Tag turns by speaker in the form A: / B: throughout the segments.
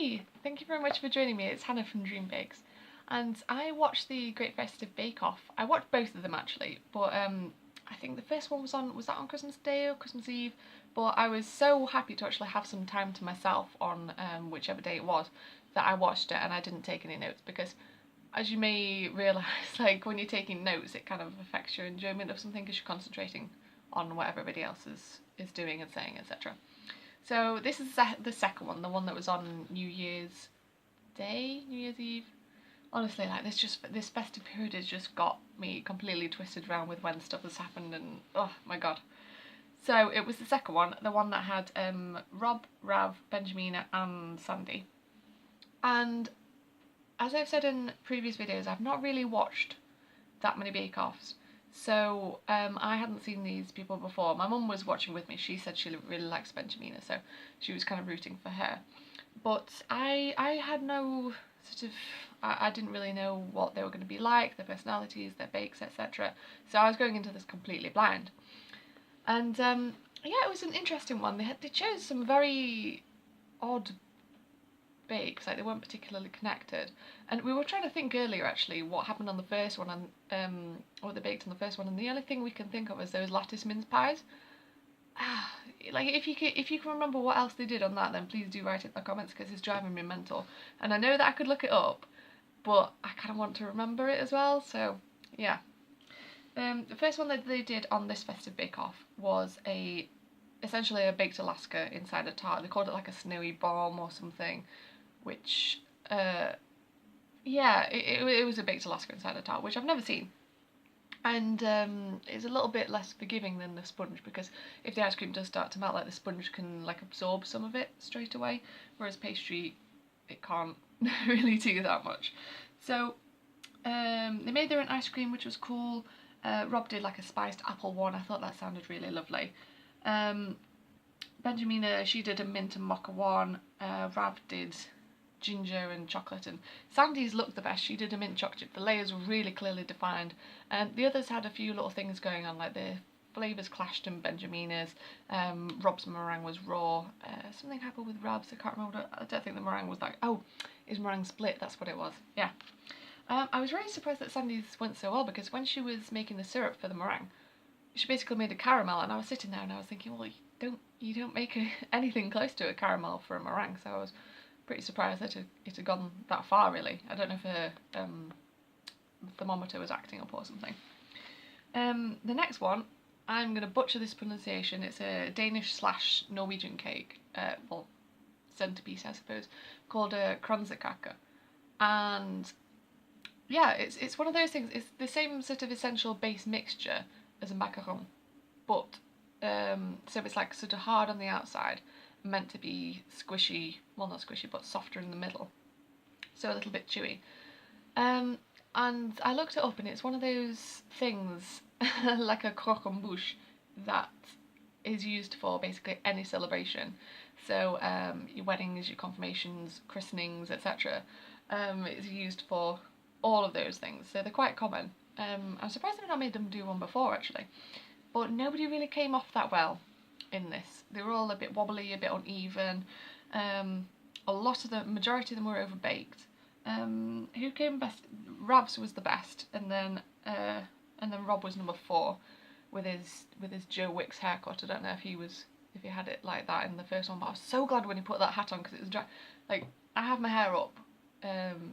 A: Hi! Thank you very much for joining me. It's Hannah from Dream Bakes, and I watched the Great Festive Bake Off. I watched both of them actually, but I think the first one was that on Christmas Day or Christmas Eve? But I was so happy to actually have some time to myself on whichever day it was that I watched it, and I didn't take any notes because, as you may realise, like when you're taking notes, it kind of affects your enjoyment of something because you're concentrating on what everybody else is doing and saying, etc. So this is the second one, the one that was on New Year's Day, New Year's Eve. Honestly, like this festive period has just got me completely twisted around with when stuff has happened, and oh my god. So it was the second one, the one that had Rob, Rav, Benjamina and Sandy. And as I've said in previous videos, I've not really watched that many bake-offs. So I hadn't seen these people before. My mum was watching with me. She said she really likes Benjamina, so she was kind of rooting for her. But I had no sort of, I didn't really know what they were going to be like, their personalities, their bakes, etc. So I was going into this completely blind. And yeah, it was an interesting one. They chose some very odd bakes, like they weren't particularly connected. And we were trying to think earlier actually what happened on the first one and what they baked on the first one, and the only thing we can think of is those lattice mince pies. Like if you can remember what else they did on that, then please do write it in the comments because it's driving me mental. And I know that I could look it up, but I kind of want to remember it as well, so yeah. The first one that they did on this festive bake-off was essentially a baked Alaska inside a tart. They called it like a snowy bomb or something, which yeah, it was a baked Alaska inside a tart, which I've never seen. And it's a little bit less forgiving than the sponge, because if the ice cream does start to melt, like the sponge can like absorb some of it straight away, whereas pastry, it can't really do that much. So they made their own ice cream, which was cool. Rob did like a spiced apple one. I thought that sounded really lovely. Benjamina, she did a mint and mocha one. Rav did ginger and chocolate, and Sandy's looked the best. She did a mint chocolate chip. The layers were really clearly defined, and the others had a few little things going on, like the flavours clashed in Benjamina's. Rob's meringue was raw. Something happened with Rab's, I can't remember. I don't think the meringue was that. Oh, his meringue split, that's what it was. Yeah. I was really surprised that Sandy's went so well, because when she was making the syrup for the meringue, she basically made a caramel, and I was sitting there and I was thinking, well, you don't make anything close to a caramel for a meringue, so I was pretty surprised that it had gone that far, really. I don't know if her thermometer was acting up or something. The next one, I'm going to butcher this pronunciation. It's a Danish/Norwegian cake, well, centerpiece I suppose, called Danish Akaka. And yeah, it's one of those things. It's the same sort of essential base mixture as a macaron, but so it's like sort of hard on the outside, meant to be squishy, well not squishy, but softer in the middle, so a little bit chewy. And I looked it up, and it's one of those things like a croc en bouche that is used for basically any celebration. So your weddings, your confirmations, christenings, etc. It's used for all of those things, so they're quite common. I'm surprised I've not made them do one before actually, but nobody really came off that well in this. They were all a bit wobbly, a bit uneven. Majority of them were overbaked. Who came best? Rav's was the best, and then Rob was number 4 with his Joe Wicks haircut. I don't know if he had it like that in the first one, but I was so glad when he put that hat on, because it was dry. Like, I have my hair up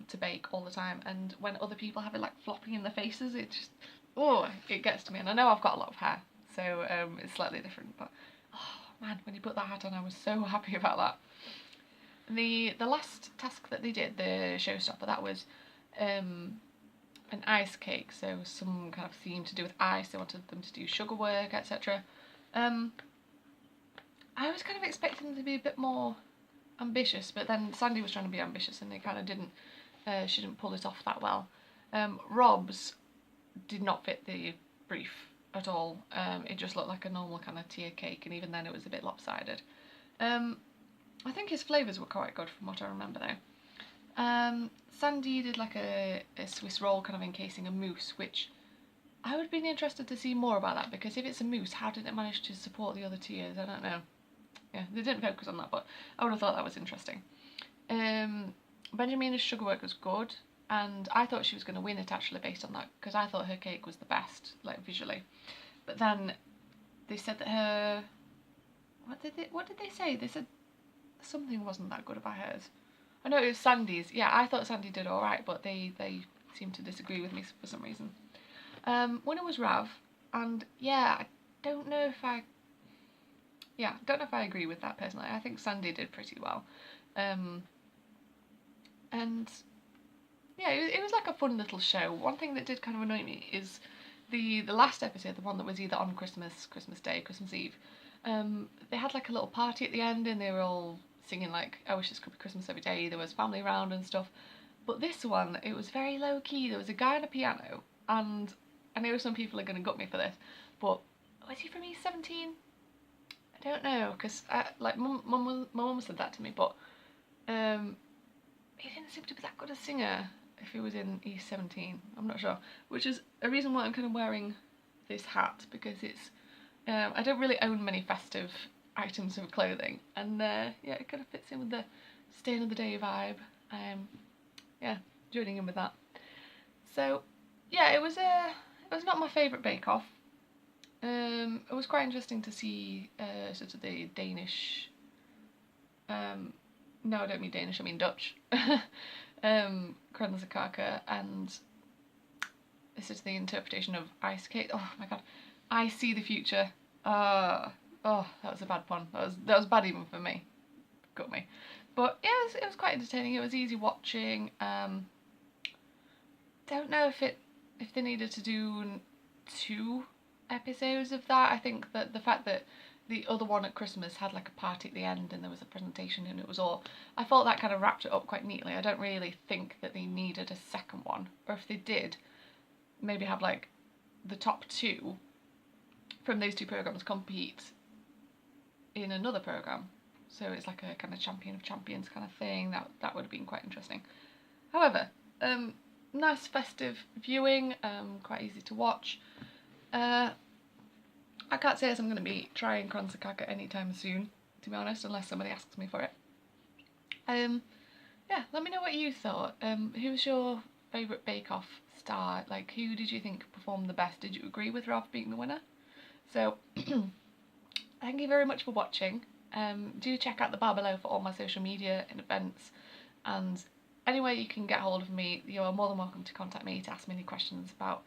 A: to bake all the time, and when other people have it like flopping in their faces, it just, oh, it gets to me. And I know I've got a lot of hair, so it's slightly different, but oh man, when he put that hat on, I was so happy about that. The last task that they did, the showstopper, that was an ice cake, so some kind of theme to do with ice. They wanted them to do sugar work, etc. I was kind of expecting them to be a bit more ambitious, but then Sandy was trying to be ambitious, and they kind of didn't. She didn't pull it off that well. Rob's did not fit the brief at all. It just looked like a normal kind of tier cake, and even then it was a bit lopsided. I think his flavours were quite good from what I remember though. Sandy did like a Swiss roll kind of encasing a mousse, which I would have been interested to see more about that, because if it's a mousse, how did it manage to support the other tiers? I don't know. Yeah, they didn't focus on that, but I would have thought that was interesting. Benjamina's sugar work was good, and I thought she was going to win it actually based on that, because I thought her cake was the best, like visually. But then they said that her, what did they say? They said something wasn't that good about hers. I know it was Sandy's. Yeah, I thought Sandy did all right, but they seemed to disagree with me for some reason. Winner was Rav, and yeah, I don't know if I agree with that personally. I think Sandy did pretty well. And yeah, it was like a fun little show. One thing that did kind of annoy me is the last episode, the one that was either on Christmas, Christmas Day, Christmas Eve. They had like a little party at the end, and they were all singing like, "I wish this could be Christmas every day." There was family around and stuff. But this one, it was very low key. There was a guy on a piano, and I know some people are going to gut me for this, but was he from East 17? I don't know, because like my mum said that to me, but he didn't seem to be that good a singer if he was in East 17. I'm not sure, which is a reason why I'm kind of wearing this hat, because it's I don't really own many festive items of clothing, and yeah, it kind of fits in with the Stain of the Day vibe. Yeah, joining in with that. So yeah, it was not my favourite Bake Off. It was quite interesting to see sort of the Danish. No, I don't mean Danish. I mean Dutch. Danish Akaka, and this is the interpretation of ice cake. Oh my god, I see the future. Oh, that was a bad pun. That was bad even for me. Got me. But yeah, it was quite entertaining. It was easy watching. Don't know if they needed to do 2 episodes of that. I think that the fact that the other one at Christmas had like a party at the end and there was a presentation and it was all, I thought that kind of wrapped it up quite neatly. I don't really think that they needed a second one, or if they did, maybe have like the top 2 from those 2 programs compete in another program, so it's like a kind of champion of champions kind of thing. That would have been quite interesting. However, nice festive viewing, quite easy to watch. I can't say as I'm going to be trying Danish Akaka anytime soon, to be honest, unless somebody asks me for it. Yeah, let me know what you thought. Who's your favourite Bake Off star? Like, who did you think performed the best? Did you agree with Ralph being the winner? So, thank you very much for watching. Do check out the bar below for all my social media and events, and anywhere you can get hold of me, you're more than welcome to contact me to ask me any questions about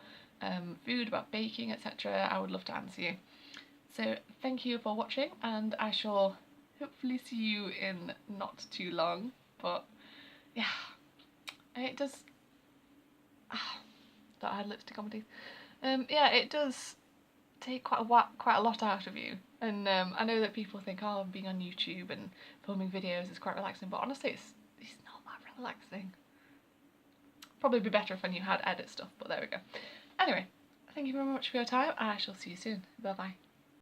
A: food, about baking, etc. I would love to answer you. So thank you for watching, and I shall hopefully see you in not too long. But yeah, it does. Thought I had lipstick on my teeth. Yeah, it does take quite a lot out of you, and I know that people think, oh, being on YouTube and filming videos is quite relaxing, but honestly, it's not that relaxing. Probably be better if I knew how to edit stuff, but there we go. Anyway, thank you very much for your time, and I shall see you soon. Bye bye.